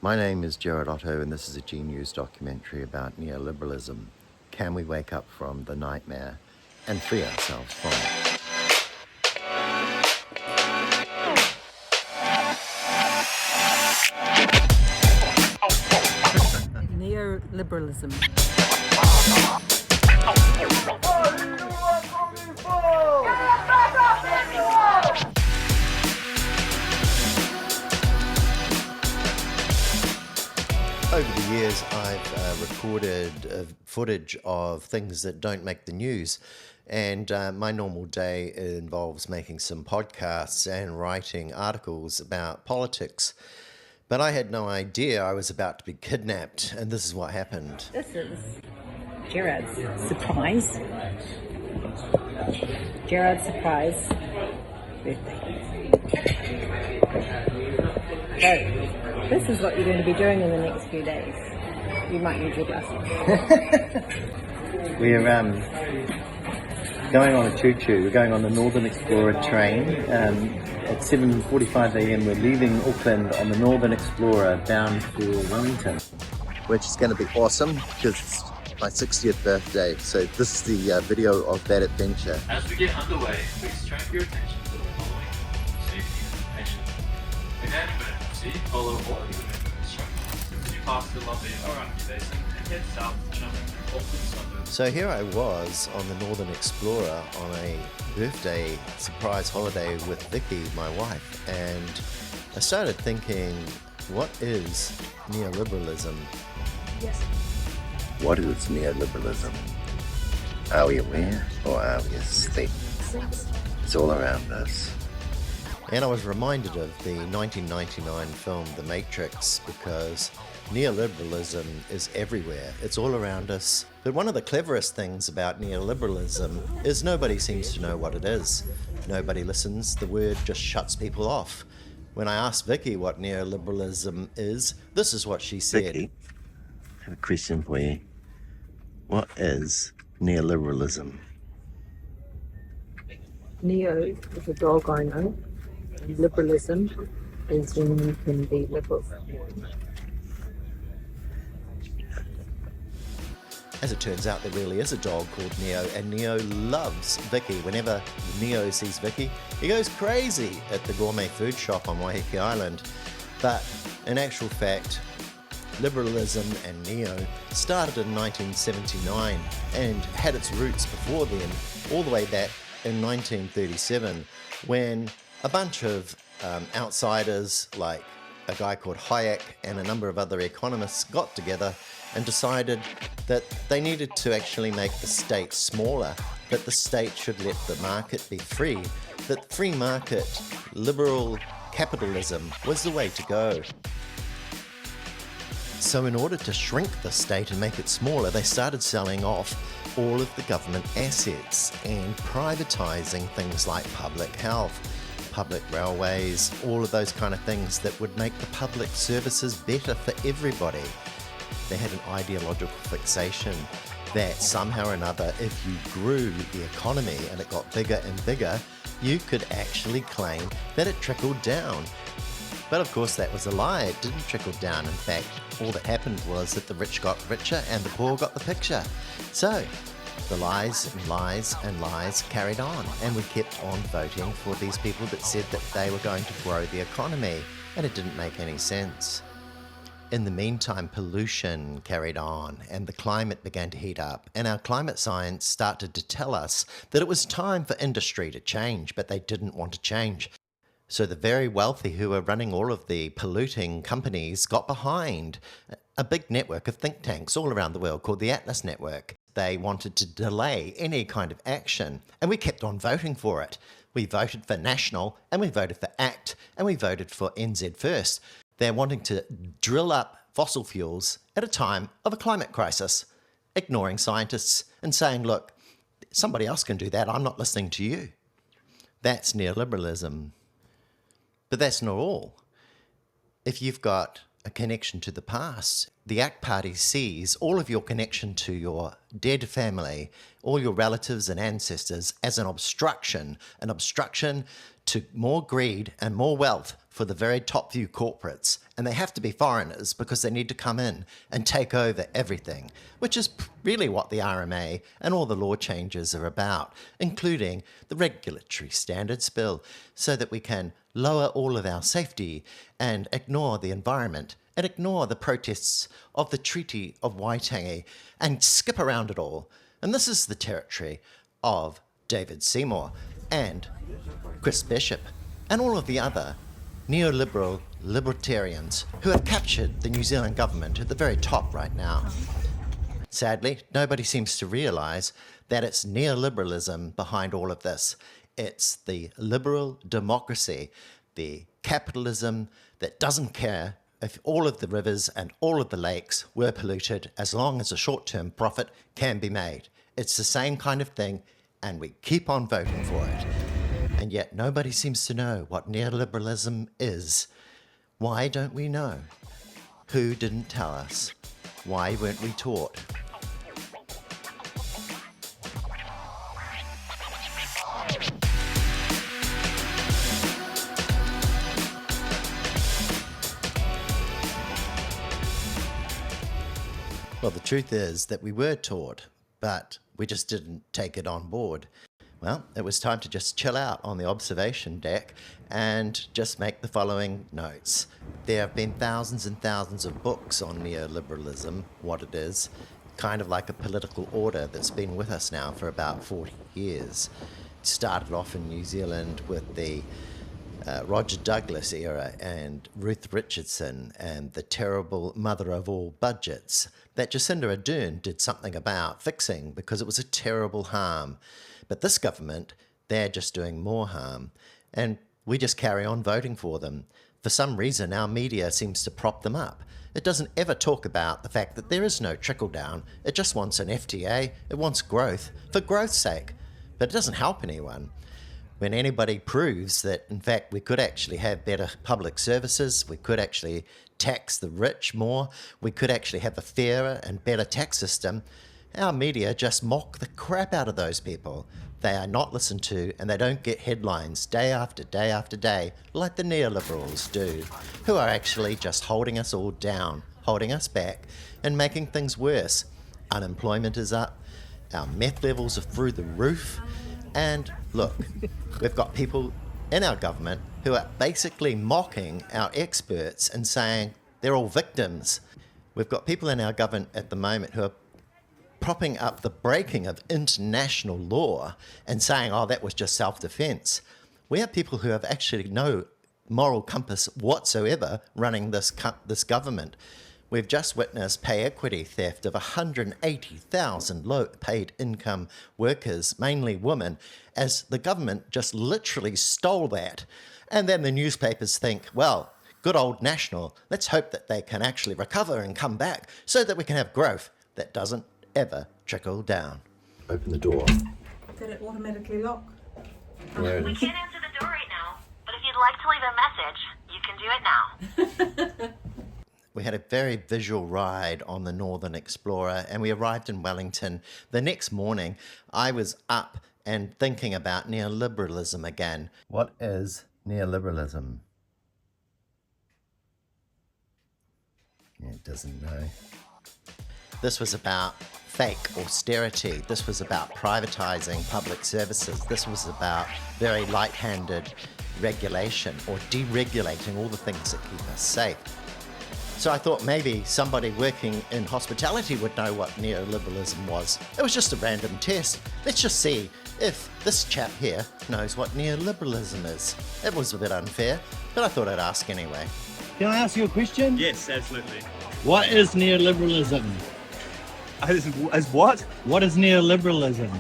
My name is Jared Otto, and this is a G News documentary about neoliberalism. Can we wake up from the nightmare and free ourselves from it? Neoliberalism. Over the years, I've recorded footage of things that don't make the news. And my normal day involves making some podcasts and writing articles about politics. But I had no idea I was about to be kidnapped, and this is what happened. This is Jared's surprise. Jared's surprise birthday. So, this is what you're going to be doing in the next few days. You might need your glasses. We're going on a choo-choo. We're going on the Northern Explorer train. At 7:45 a.m. we're leaving Auckland on the Northern Explorer bound for Wellington, which is going to be awesome because it's my 60th birthday. So this is the video of that adventure. As we get underway, please turn your attention to the following safety information. See, follow all the instructions. As you pass the lobby Orangi Basin and head south to jump into Auckland suburbs. So here I was on the Northern Explorer on a birthday surprise holiday with Vicky, my wife, and I started thinking, what is neoliberalism? Yes. What is neoliberalism? Are we aware or are we asleep? It's all around us. And I was reminded of the 1999 film The Matrix because neoliberalism is everywhere. It's all around us. But one of the cleverest things about neoliberalism is nobody seems to know what it is. Nobody listens. The word just shuts people off. When I asked Vicky what neoliberalism is, this is what she said. Vicky, I have a question for you. What is neoliberalism? Neo is a dog I know. Liberalism is when you can be liberal. As it turns out, there really is a dog called Neo, and Neo loves Vicky. Whenever Neo sees Vicky, he goes crazy at the gourmet food shop on Waiheke Island. But in actual fact, liberalism and Neo started in 1979 and had its roots before then, all the way back in 1937, when a bunch of outsiders like a guy called Hayek and a number of other economists got together and decided that they needed to actually make the state smaller, that the state should let the market be free, that free market, liberal capitalism was the way to go. So in order to shrink the state and make it smaller, they started selling off all of the government assets and privatizing things like public health, public railways, all of those kind of things that would make the public services better for everybody. They had an ideological fixation that somehow or another, if you grew the economy and it got bigger and bigger, you could actually claim that it trickled down. But of course that was a lie. It didn't trickle down. In fact, all that happened was that the rich got richer and the poor got the picture. So the lies and lies and lies carried on, and we kept on voting for these people that said that they were going to grow the economy, and it didn't make any sense. In the meantime, pollution carried on, and the climate began to heat up, and our climate science started to tell us that it was time for industry to change, but they didn't want to change. So the very wealthy who were running all of the polluting companies got behind a big network of think tanks all around the world called the Atlas Network. They wanted to delay any kind of action, and we kept on voting for it. We voted for National, and we voted for ACT, and we voted for NZ First. They're wanting to drill up fossil fuels at a time of a climate crisis, ignoring scientists and saying, look, somebody else can do that, I'm not listening to you. That's neoliberalism. But that's not all. If you've got a connection to the past, the ACT Party sees all of your connection to your dead family, all your relatives and ancestors as an obstruction to more greed and more wealth for the very top few corporates, and they have to be foreigners because they need to come in and take over everything, which is really what the RMA and all the law changes are about, including the regulatory standards bill, so that we can lower all of our safety and ignore the environment and ignore the protests of the Treaty of Waitangi and skip around it all. And this is the territory of David Seymour and Chris Bishop and all of the other neoliberal libertarians who have captured the New Zealand government at the very top right now. Sadly, nobody seems to realise that it's neoliberalism behind all of this. It's the liberal democracy, the capitalism that doesn't care if all of the rivers and all of the lakes were polluted as long as a short-term profit can be made. It's the same kind of thing, and we keep on voting for it. And yet nobody seems to know what neoliberalism is. Why don't we know? Who didn't tell us? Why weren't we taught? Well, the truth is that we were taught, but we just didn't take it on board. Well, it was time to just chill out on the observation deck and just make the following notes. There have been thousands and thousands of books on neoliberalism, what it is, kind of like a political order that's been with us now for about 40 years. It started off in New Zealand with the Roger Douglas era and Ruth Richardson and the terrible mother of all budgets that Jacinda Ardern did something about fixing because it was a terrible harm. But this government, they're just doing more harm, and we just carry on voting for them. For some reason, our media seems to prop them up. It doesn't ever talk about the fact that there is no trickle-down. It just wants an FTA. It wants growth for growth's sake, but it doesn't help anyone. When anybody proves that, in fact, we could actually have better public services, we could actually tax the rich more, we could actually have a fairer and better tax system, our media just mock the crap out of those people. They are not listened to, and they don't get headlines day after day after day like the neoliberals do, who are actually just holding us all down, holding us back, and making things worse. Unemployment is up, our meth levels are through the roof, and look, we've got people in our government who are basically mocking our experts and saying they're all victims. We've got people in our government at the moment who are propping up the breaking of international law and saying, oh, that was just self-defense. We have people who have actually no moral compass whatsoever running this government. We've just witnessed pay equity theft of 180,000 low-paid income workers, mainly women, as the government just literally stole that. And then the newspapers think, well, good old National, let's hope that they can actually recover and come back so that we can have growth. That doesn't ever trickle down. Open the door. Did it automatically lock? Yeah. We can't answer the door right now, but if you'd like to leave a message, you can do it now. We had a very visual ride on the Northern Explorer, and we arrived in Wellington. The next morning, I was up and thinking about neoliberalism again. What is neoliberalism? It doesn't know. This was about fake austerity. This was about privatizing public services. This was about very light-handed regulation or deregulating all the things that keep us safe. So I thought maybe somebody working in hospitality would know what neoliberalism was. It was just a random test. Let's just see if this chap here knows what neoliberalism is. It was a bit unfair, but I thought I'd ask anyway. Can I ask you a question? Yes, absolutely. What is neoliberalism? As what? What is neoliberalism?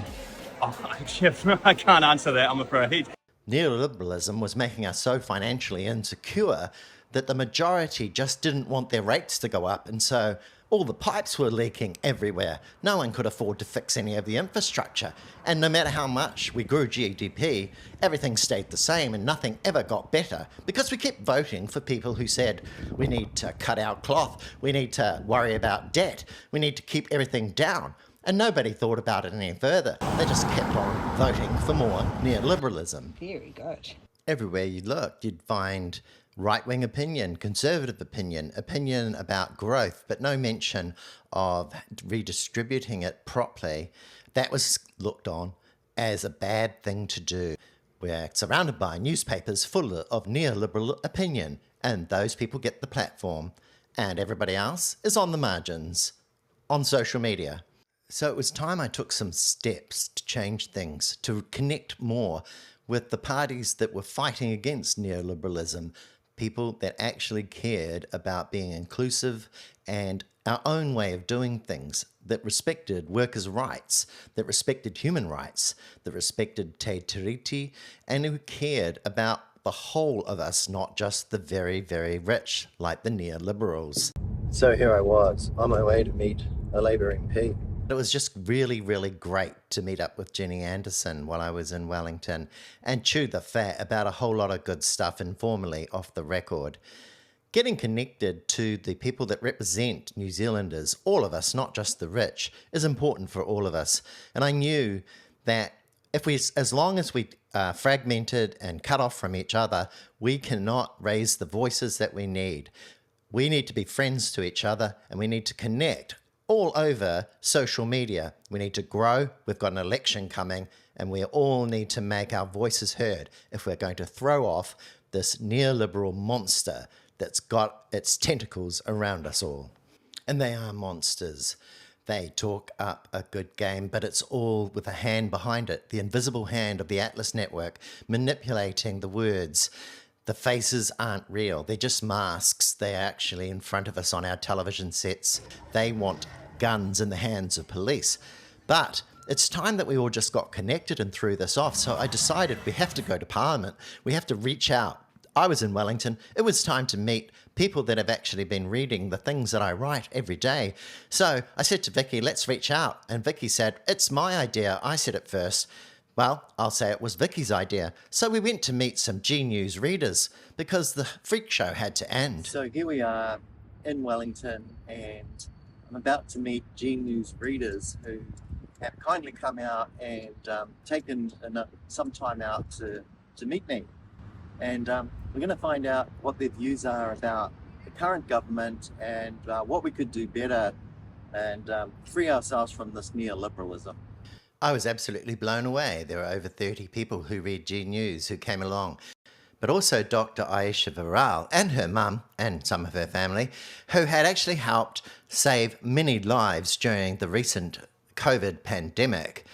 Oh, Jeff, I can't answer that, I'm afraid. Neoliberalism was making us so financially insecure that the majority just didn't want their rates to go up, and so all the pipes were leaking everywhere. No one could afford to fix any of the infrastructure, and no matter how much we grew GDP, everything stayed the same and nothing ever got better, because we kept voting for people who said we need to cut our cloth, we need to worry about debt, we need to keep everything down. And nobody thought about it any further. They just kept on voting for more neoliberalism. Very good. Everywhere you looked, you'd find right-wing opinion, conservative opinion, opinion about growth, but no mention of redistributing it properly. That was looked on as a bad thing to do. We're surrounded by newspapers full of neoliberal opinion, and those people get the platform, and everybody else is on the margins, on social media. So it was time I took some steps to change things, to connect more with the parties that were fighting against neoliberalism, people that actually cared about being inclusive and our own way of doing things, that respected workers' rights, that respected human rights, that respected te tiriti, and who cared about the whole of us, not just the very, very rich, like the neoliberals. So here I was, on my way to meet a Labour MP. It was just really, really great to meet up with Jenny Anderson while I was in Wellington and chew the fat about a whole lot of good stuff informally off the record. Getting connected to the people that represent New Zealanders, all of us, not just the rich, is important for all of us. And I knew that as long as we are fragmented and cut off from each other, we cannot raise the voices that we need. We need to be friends to each other, and we need to connect all over social media. We need to grow. We've got an election coming, and we all need to make our voices heard if we're going to throw off this neoliberal monster that's got its tentacles around us all. And they are monsters. They talk up a good game, but it's all with a hand behind it, the invisible hand of the Atlas Network, manipulating the words. The faces aren't real. They're just masks. They're actually in front of us on our television sets. They want guns in the hands of police. But it's time that we all just got connected and threw this off. So I decided we have to go to Parliament. We have to reach out. I was in Wellington. It was time to meet people that have actually been reading the things that I write every day. So I said to Vicky, let's reach out. And Vicky said, it's my idea. I said it first. Well, I'll say it was Vicky's idea. So we went to meet some G News readers because the freak show had to end. So here we are in Wellington, and I'm about to meet G News readers who have kindly come out and taken some time out to meet me. And we're going to find out what their views are about the current government and what we could do better and free ourselves from this neoliberalism. I was absolutely blown away. There were over 30 people who read G News who came along, but also Dr. Aisha Varal and her mum and some of her family who had actually helped save many lives during the recent COVID pandemic.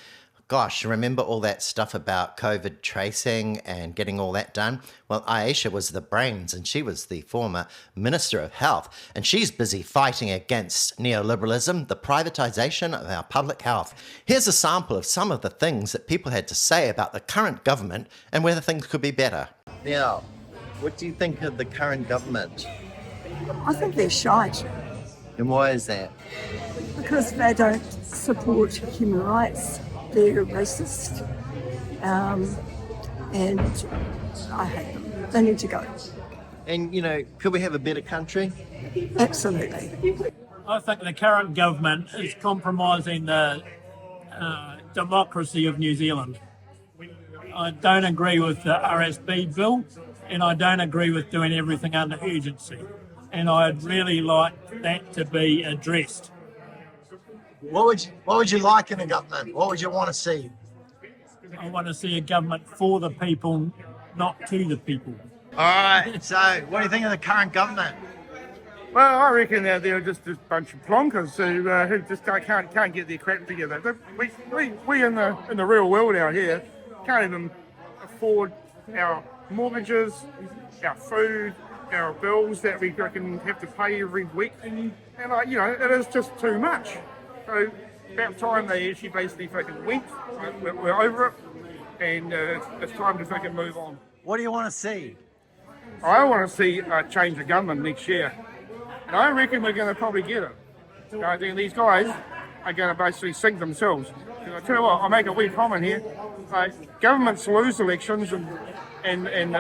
Gosh, remember all that stuff about COVID tracing and getting all that done? Well, Aisha was the brains, and she was the former Minister of Health, and she's busy fighting against neoliberalism, the privatisation of our public health. Here's a sample of some of the things that people had to say about the current government and whether things could be better. Now, what do you think of the current government? I think they're shite And why is that? because they don't support human rights. They're racist, and I hate them. They need to go. And, you know, could we have a better country? Absolutely. I think the current government is compromising the democracy of New Zealand. I don't agree with the RSB bill, and I don't agree with doing everything under urgency. And I'd really like that to be addressed. What would you like in a government? What would you want to see? I want to see a government for the people, not to the people. All right, so what do you think of the current government? Well, I reckon that they're just a bunch of plonkers who just can't get their crap together. We in the real world out here can't even afford our mortgages, our food, our bills that we reckon have to pay every week, and it is just too much. So about time they actually basically fucking went. We're over it, and it's time to fucking move on. What do you want to see? I want to see a change of government next year, and I reckon we're going to probably get it. I think these guys are going to basically sink themselves. And I tell you what, I'll make a wee comment here. Governments lose elections, and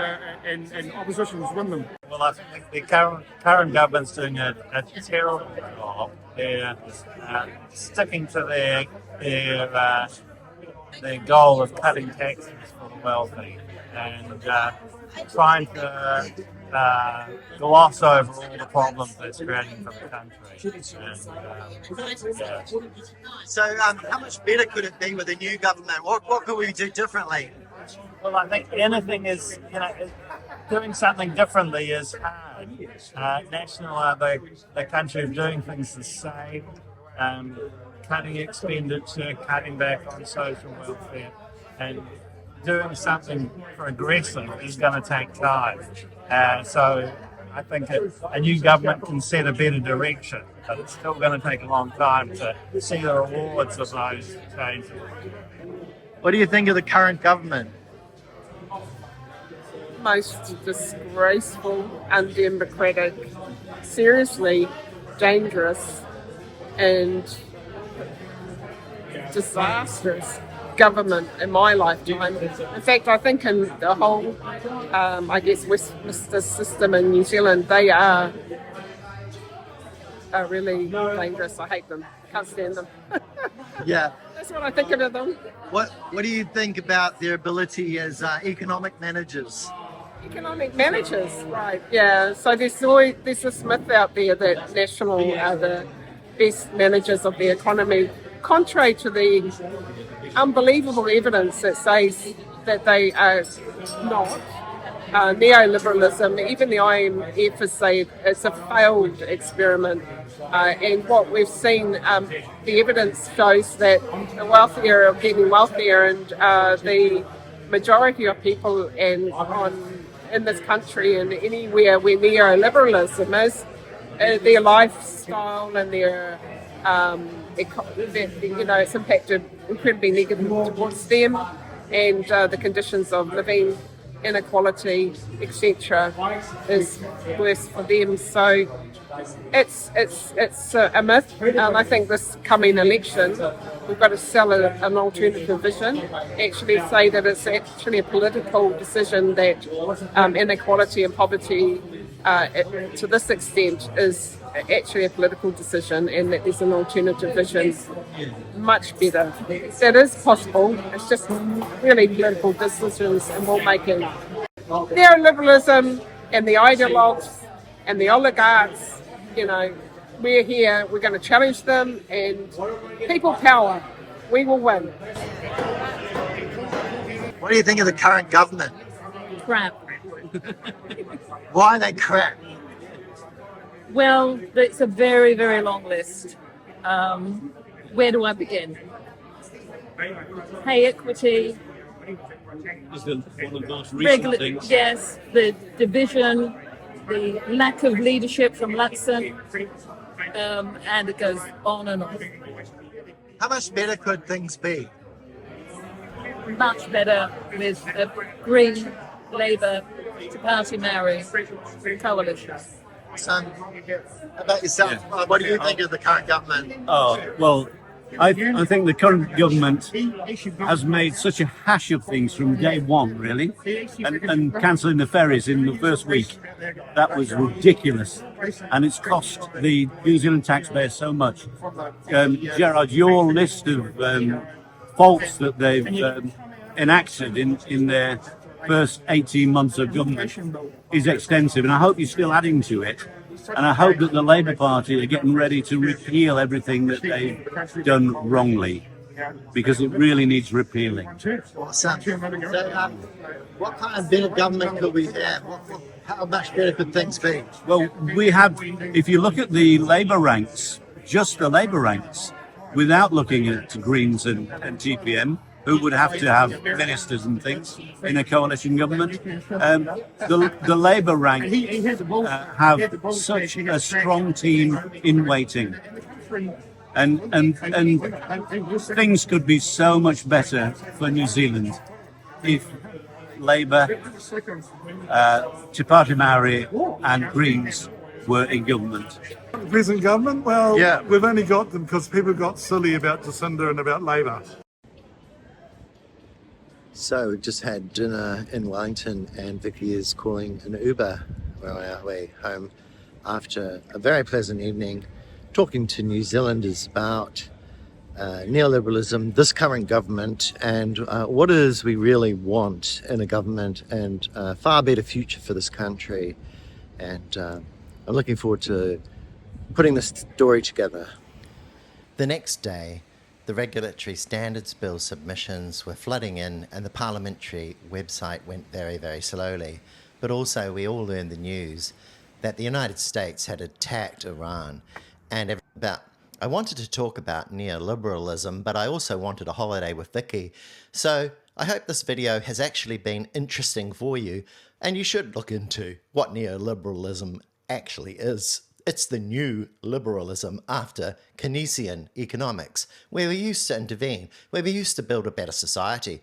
oppositions win them. Well, I think the current government's doing a terrible job. They're sticking to their goal of cutting taxes for the wealthy and trying to gloss over all the problems that it's creating for the country. So, how much better could it be with a new government? What could we do differently? Well, I think anything is, doing something differently is hard. The country of doing things the same, cutting expenditure, cutting back on social welfare, and doing something progressive is going to take time. So I think a new government can set a better direction, but it's still going to take a long time to see the rewards of those changes. What do you think of the current government? Most disgraceful, undemocratic, seriously dangerous and disastrous government in my lifetime. In fact, I think in the whole, Westminster system in New Zealand, they are really dangerous. I hate them. Can't stand them. Yeah. That's what I think of them. What do you think about their ability as economic managers? Economic managers, right? Yeah. So there's this myth out there that National are the best managers of the economy, contrary to the unbelievable evidence that says that they are not. Neoliberalism, even the IMF has said it's a failed experiment. And what we've seen, the evidence shows that the wealthier are getting wealthier, and the majority of people in this country and anywhere where neoliberalism is, their lifestyle and their it's impacted incredibly negatively towards them, and the conditions of living, inequality, etc., is worse for them. So it's a myth. I think this coming election, we've got to sell an alternative vision. Actually, say that it's actually a political decision that inequality and poverty, to this extent, is actually a political decision, and that there's an alternative vision much better. That is possible. It's just really political decisions, and we'll make it. Neoliberalism and the ideologues and the oligarchs, we're here, we're going to challenge them, and people power, we will win. What do you think of the current government? Crap. Why are they crap? Well, it's a very, very long list. Where do I begin? Pay equity. Is one of the most recent things. Yes, the division, the lack of leadership from Luxon, and it goes on and on. How much better could things be? Much better with a Green, Labour, Party Maori coalition. Son, about yourself, what do you think of the current government? Oh, well, I think the current government has made such a hash of things from day one, really, and cancelling the ferries in the first week. That was ridiculous, and it's cost the New Zealand taxpayers so much. Gerard, your list of faults that they've enacted in their first 18 months of government is extensive, and I hope you're still adding to it. And I hope that the Labour Party are getting ready to repeal everything that they've done wrongly, because it really needs repealing. Awesome. So, what kind of better government could we have? How much better could things be? Well, we have, if you look at the Labour ranks, just the Labour ranks, without looking at Greens and TPM, who would have to have ministers and things in a coalition government. The Labour rank have such a strong team in waiting. And things could be so much better for New Zealand if Labour, Te Pāti Maori and Greens were in government. The present government? Well, yeah. We've only got them because people got silly about Jacinda and about Labour. So we just had dinner in Wellington, and Vicky is calling an Uber. We're on our way home after a very pleasant evening talking to New Zealanders about neoliberalism, this current government, and what it is we really want in a government, and a far better future for this country. and I'm looking forward to putting this story together. The next day, the Regulatory Standards Bill submissions were flooding in and the parliamentary website went very, very slowly. But also we all learned the news that the United States had attacked Iran. And I wanted to talk about neoliberalism, but I also wanted a holiday with Vicky. So I hope this video has actually been interesting for you, and you should look into what neoliberalism actually is. It's the new liberalism after Keynesian economics, where we used to intervene, where we used to build a better society.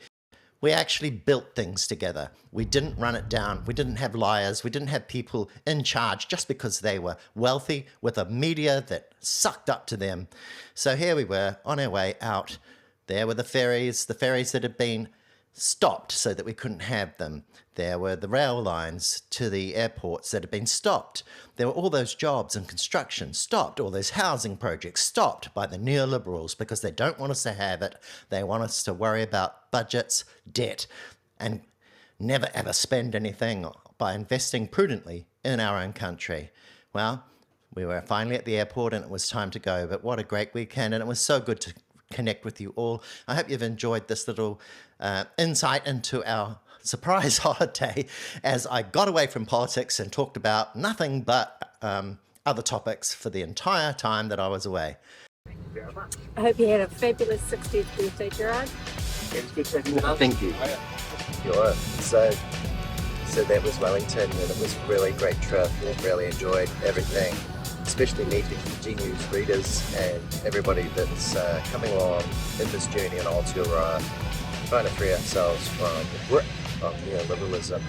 We actually built things together. We didn't run it down. We didn't have liars. We didn't have people in charge just because they were wealthy with a media that sucked up to them. So here we were on our way out. There were the ferries that had been stopped so that we couldn't have them. There were the rail lines to the airports that had been stopped. There were all those jobs and construction stopped, all those housing projects stopped by the neoliberals because they don't want us to have it. They want us to worry about budgets, debt, and never ever spend anything by investing prudently in our own country. Well, we were finally at the airport and it was time to go, but what a great weekend, and it was so good to connect with you all. I hope you've enjoyed this little insight into our surprise holiday as I got away from politics and talked about nothing but other topics for the entire time that I was away. I hope you had a fabulous 60th birthday, Gerard. Thank you. Sure. So that was Wellington, and it was a really great trip. I really enjoyed everything, especially meeting G-News readers and everybody that's coming along in this journey on Aotearoa, trying to free ourselves from the grip of neoliberalism.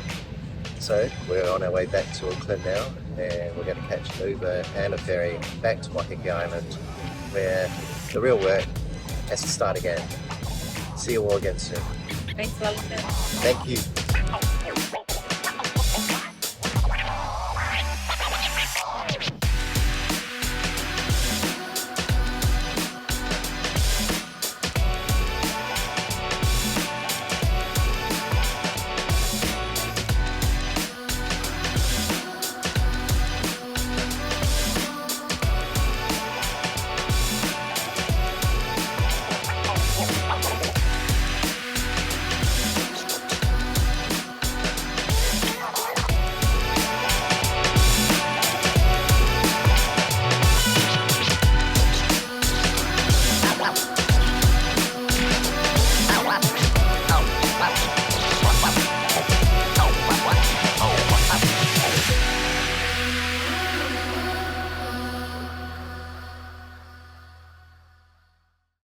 So we're on our way back to Auckland now, and we're going to catch an Uber and a ferry back to Waiheke Island, where the real work has to start again. See you all again soon. Thanks, Wellington. Thank you.